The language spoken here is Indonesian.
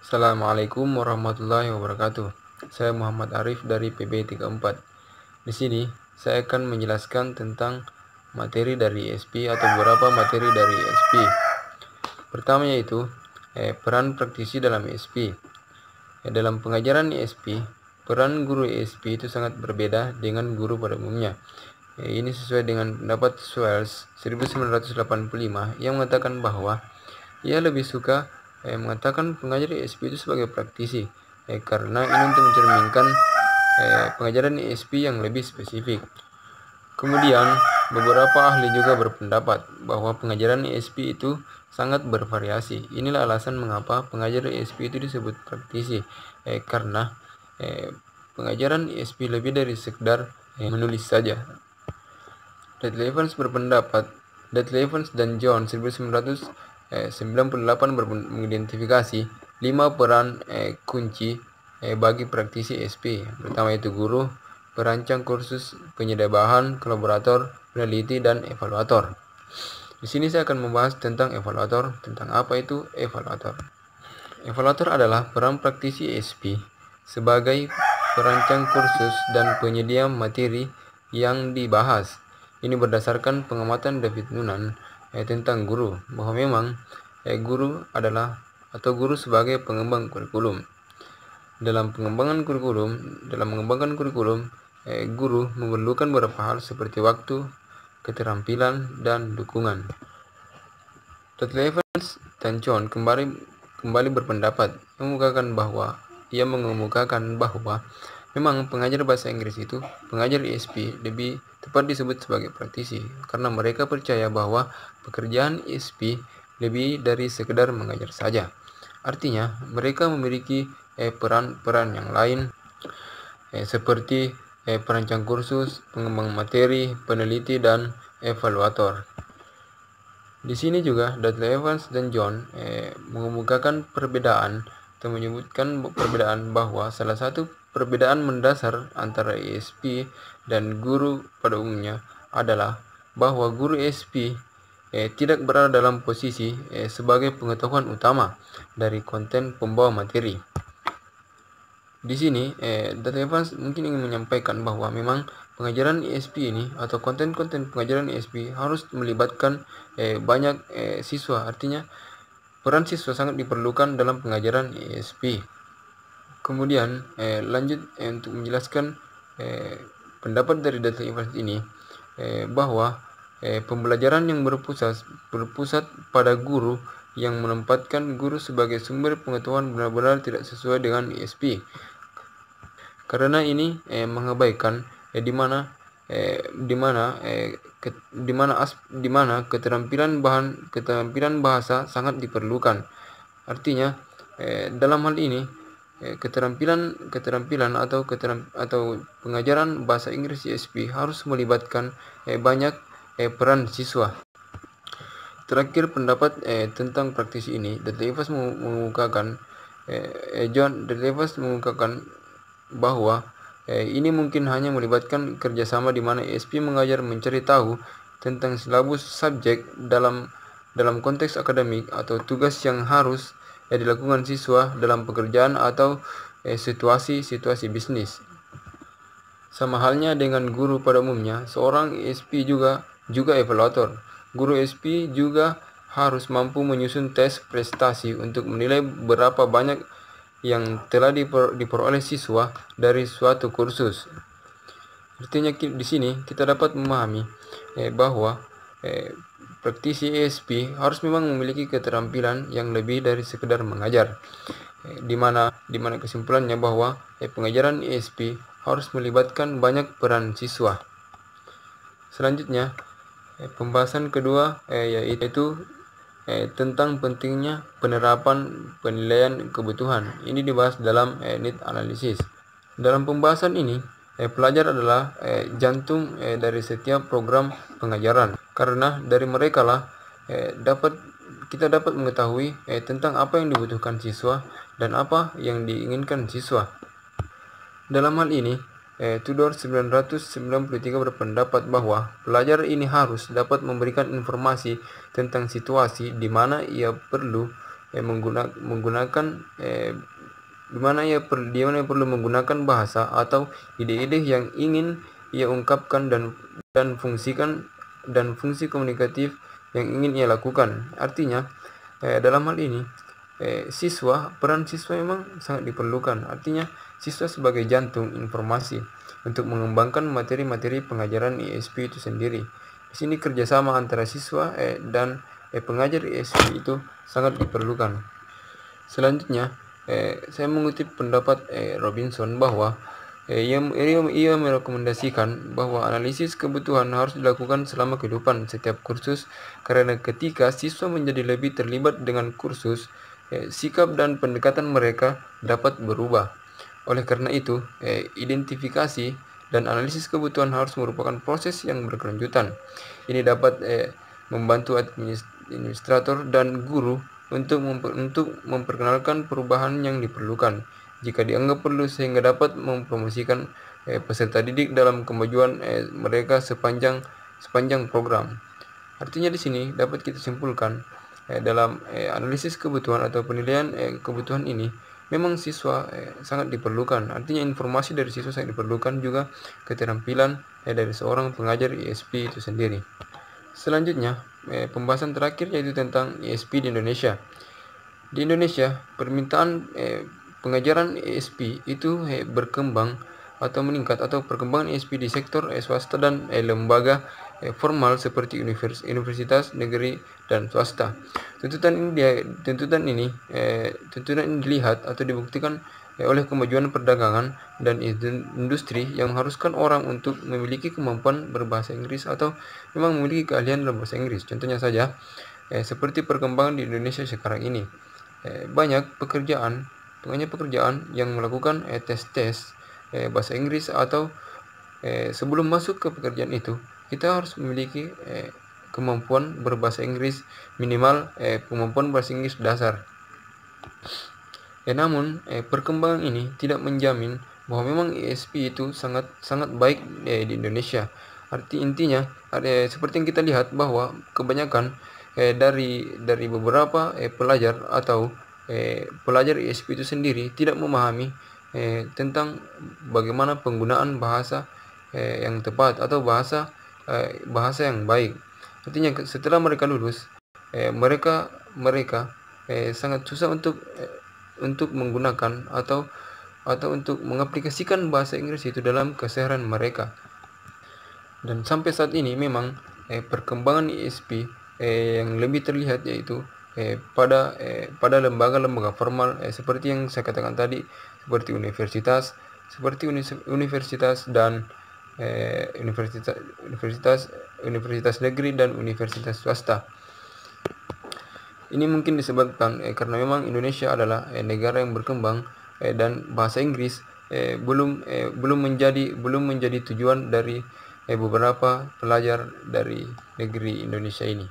Assalamualaikum warahmatullahi wabarakatuh. Saya Muhammad Arif dari PB34. Di sini saya akan menjelaskan tentang materi dari ESP atau beberapa materi dari ESP. Pertama yaitu peran praktisi dalam ESP. Dalam pengajaran ESP, peran guru ESP itu sangat berbeda dengan guru pada umumnya. Ini sesuai dengan pendapat Swells 1985 yang mengatakan bahwa ia lebih suka mengatakan pengajar ESP itu sebagai praktisi karena ini untuk mencerminkan pengajaran ESP yang lebih spesifik. Kemudian, beberapa ahli juga berpendapat bahwa pengajaran ESP itu sangat bervariasi. Inilah alasan mengapa pengajar ESP itu disebut praktisi, karena pengajaran ESP lebih dari sekedar menulis saja. Detlevens berpendapat, Detlevens dan John 1998 mengidentifikasi 5 peran kunci bagi praktisi ESP. Pertama itu guru, perancang kursus, penyedia bahan, kolaborator, peneliti, dan evaluator. Di sini saya akan membahas tentang evaluator, tentang apa itu evaluator. Evaluator adalah peran praktisi ESP sebagai perancang kursus dan penyedia materi yang dibahas. Ini berdasarkan pengamatan David Noonan tentang guru, bahwa memang guru adalah atau guru sebagai pengembang kurikulum. Dalam mengembangkan kurikulum, guru memerlukan beberapa hal seperti waktu, keterampilan, dan dukungan. Evans dan John kembali berpendapat ia mengemukakan bahwa memang pengajar bahasa Inggris itu, pengajar ESP lebih tepat disebut sebagai praktisi karena mereka percaya bahwa pekerjaan ESP lebih dari sekedar mengajar saja. Artinya, mereka memiliki peran-peran yang lain seperti perancang kursus, pengembang materi, peneliti, dan evaluator. Di sini juga Dudley Evans dan John mengemukakan perbedaan atau menyebutkan perbedaan bahwa salah satu perbedaan mendasar antara ESP dan guru pada umumnya adalah bahwa guru ESP tidak berada dalam posisi sebagai pengetahuan utama dari konten pembawa materi. Di sini, Dr. Evans mungkin ingin menyampaikan bahwa memang pengajaran ESP ini atau konten-konten pengajaran ESP harus melibatkan banyak siswa. Artinya, peran siswa sangat diperlukan dalam pengajaran ESP. Kemudian, lanjut untuk menjelaskan pendapat dari Dr. Evans ini bahwa pembelajaran yang berpusat pada guru yang menempatkan guru sebagai sumber pengetahuan benar-benar tidak sesuai dengan ESP. Karena ini mengabaikan di mana keterampilan bahasa sangat diperlukan. Artinya dalam hal ini keterampilan atau pengajaran bahasa Inggris ESP harus melibatkan banyak peran siswa. Terakhir pendapat tentang praktisi ini, John mengungkapkan bahwa ini mungkin hanya melibatkan kerjasama di mana ESP mengajar mencari tahu tentang silabus subjek dalam konteks akademik atau tugas yang harus dilakukan siswa dalam pekerjaan atau situasi bisnis. Sama halnya dengan guru pada umumnya, seorang ESP juga evaluator. Guru ESP juga harus mampu menyusun tes prestasi untuk menilai berapa banyak yang telah diperoleh siswa dari suatu kursus. Artinya di sini kita dapat memahami bahwa praktisi ESP harus memang memiliki keterampilan yang lebih dari sekedar mengajar. Di mana kesimpulannya bahwa pengajaran ESP harus melibatkan banyak peran siswa. Selanjutnya, pembahasan kedua yaitu tentang pentingnya penerapan penilaian kebutuhan. Ini dibahas dalam need analysis. Dalam pembahasan ini, pelajar adalah jantung dari setiap program pengajaran. Karena dari mereka lah kita dapat mengetahui tentang apa yang dibutuhkan siswa dan apa yang diinginkan siswa. Dalam hal ini, Tudor 1993 berpendapat bahwa pelajar ini harus dapat memberikan informasi tentang situasi di mana ia perlu menggunakan di mana ia perlu menggunakan bahasa atau ide-ide yang ingin ia ungkapkan dan fungsi komunikatif yang ingin ia lakukan. Artinya dalam hal ini peran siswa memang sangat diperlukan. Artinya siswa sebagai jantung informasi untuk mengembangkan materi-materi pengajaran ISP itu sendiri. Di sini kerjasama antara siswa dan pengajar ISP itu sangat diperlukan. Selanjutnya, saya mengutip pendapat Robinson bahwa ia merekomendasikan bahwa analisis kebutuhan harus dilakukan selama kehidupan setiap kursus, karena ketika siswa menjadi lebih terlibat dengan kursus, sikap dan pendekatan mereka dapat berubah. Oleh karena itu, identifikasi dan analisis kebutuhan harus merupakan proses yang berkelanjutan. Ini dapat membantu administrator dan guru untuk memperkenalkan perubahan yang diperlukan jika dianggap perlu, sehingga dapat mempromosikan peserta didik dalam kemajuan mereka sepanjang program. Artinya di sini dapat kita simpulkan dalam analisis kebutuhan atau penilaian kebutuhan ini memang siswa sangat diperlukan. Artinya informasi dari siswa sangat diperlukan, juga keterampilan dari seorang pengajar ISP itu sendiri. Selanjutnya, pembahasan terakhir yaitu tentang ISP di Indonesia. Di Indonesia, permintaan pengajaran ISP itu berkembang atau meningkat, atau perkembangan ISP di sektor swasta dan lembaga formal seperti universitas negeri dan swasta. Tuntutan ini dilihat atau dibuktikan oleh kemajuan perdagangan dan industri yang mengharuskan orang untuk memiliki kemampuan berbahasa Inggris atau memang memiliki keahlian dalam bahasa Inggris. Contohnya saja seperti perkembangan di Indonesia sekarang ini. Banyak pekerjaan yang melakukan tes bahasa Inggris, atau sebelum masuk ke pekerjaan itu kita harus memiliki kemampuan berbahasa Inggris minimal, kemampuan bahasa Inggris dasar. Namun perkembangan ini tidak menjamin bahwa memang ISP itu sangat baik di Indonesia. Intinya seperti yang kita lihat bahwa kebanyakan dari beberapa pelajar atau pelajar ISP itu sendiri tidak memahami tentang bagaimana penggunaan bahasa yang tepat atau bahasa yang baik. Artinya setelah mereka lulus, mereka sangat susah untuk menggunakan atau untuk mengaplikasikan bahasa Inggris itu dalam keseharian mereka. Dan sampai saat ini memang perkembangan ISP yang lebih terlihat yaitu pada lembaga-lembaga formal seperti yang saya katakan tadi, seperti universitas dan universitas negeri dan universitas swasta. Ini mungkin disebabkan karena memang Indonesia adalah negara yang berkembang dan bahasa Inggris belum menjadi tujuan dari beberapa pelajar dari negeri Indonesia ini.